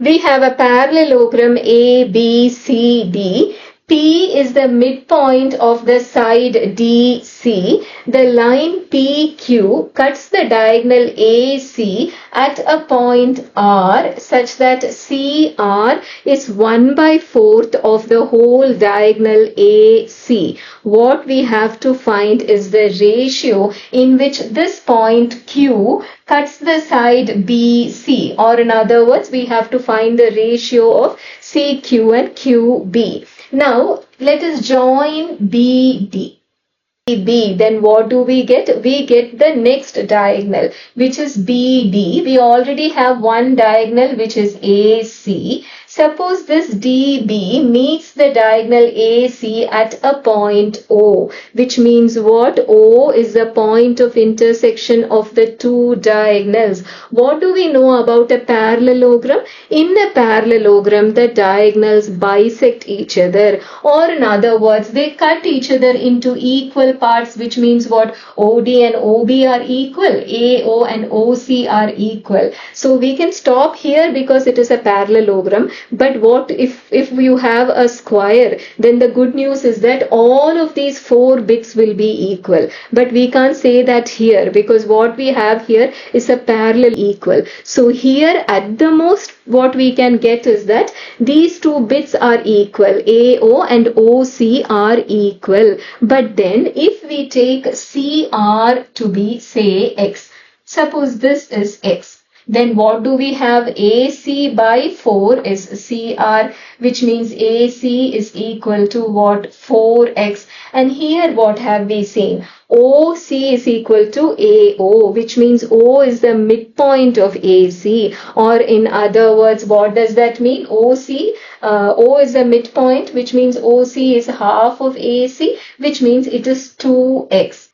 We have a parallelogram ABCD. P is the midpoint of the side DC. The line PQ cuts the diagonal AC at a point R such that CR is 1/4 of the whole diagonal AC. What we have to find is the ratio in which this point Q cuts the side BC, or in other words, we have to find the ratio of CQ and QB. Now, let us join BD. B, then what do we get? We get the next diagonal, which is BD. We already have one diagonal, which is AC. Suppose this DB meets the diagonal AC at a point O, which means what? O is the point of intersection of the two diagonals. What do we know about a parallelogram? In a parallelogram, the diagonals bisect each other, or in other words, they cut each other into equal parts, which means what? OD and OB are equal, AO and OC are equal. So we can stop here because it is a parallelogram. But what if you have a square? Then the good news is that all of these 4 bits will be equal. But we can't say that here because what we have here is a parallel equal. So here at the most what we can get is that these 2 bits are equal. AO and OC are equal. But then if we take CR to be, say, X. Suppose this is X. Then what do we have? AC by 4 is CR, which means AC is equal to what? 4X. And here what have we seen? OC is equal to AO, which means O is the midpoint of AC. Or in other words, what does that mean? O is the midpoint, which means OC is half of AC, which means it is 2X.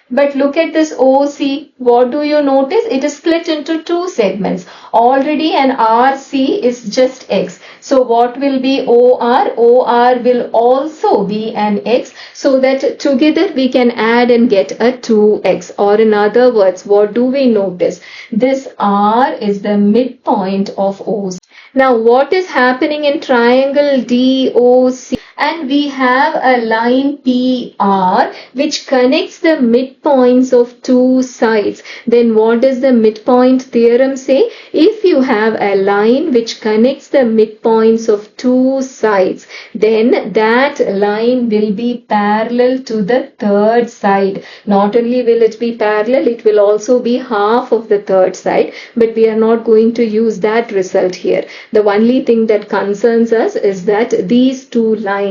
But look at this OC. What do you notice? It is split into 2 segments. Already an RC is just X. So what will be OR? OR will also be an X, so that together we can add and get a 2X. Or in other words, what do we notice? This R is the midpoint of OC. Now what is happening in triangle DOC? And we have a line PR which connects the midpoints of 2 sides. Then what does the midpoint theorem say? If you have a line which connects the midpoints of 2 sides, then that line will be parallel to the third side. Not only will it be parallel, it will also be half of the third side, but we are not going to use that result here. The only thing that concerns us is that these 2 lines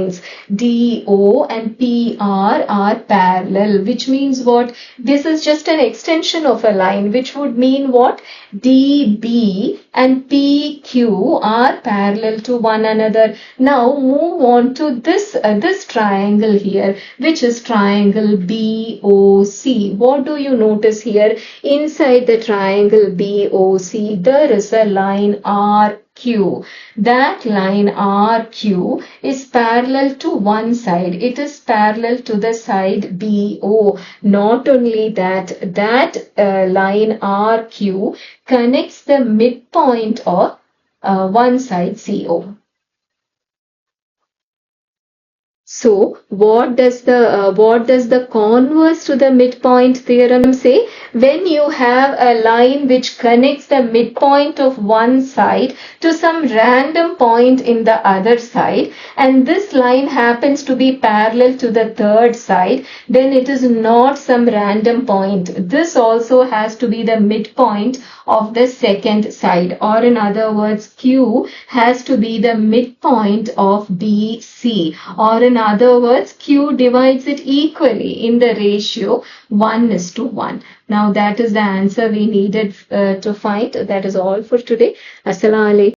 DO and PR are parallel, which means what? This is just an extension of a line, which would mean what? DB and PQ are parallel to one another. Now move on to this triangle here, which is triangle BOC. What do you notice here? Inside the triangle BOC, there is a line RQ. That line RQ is parallel to one side. It is parallel to the side BO. Not only that, line RQ connects the midpoint of one side CO. So what does the converse to the midpoint theorem say? When you have a line which connects the midpoint of one side to some random point in the other side, and this line happens to be parallel to the third side, then it is not some random point. This also has to be the midpoint of the second side, or in other words, Q has to be the midpoint of BC, or in other words, Q divides it equally in the ratio 1:1. Now that is the answer we needed to find. That is all for today. Assalamu alaikum.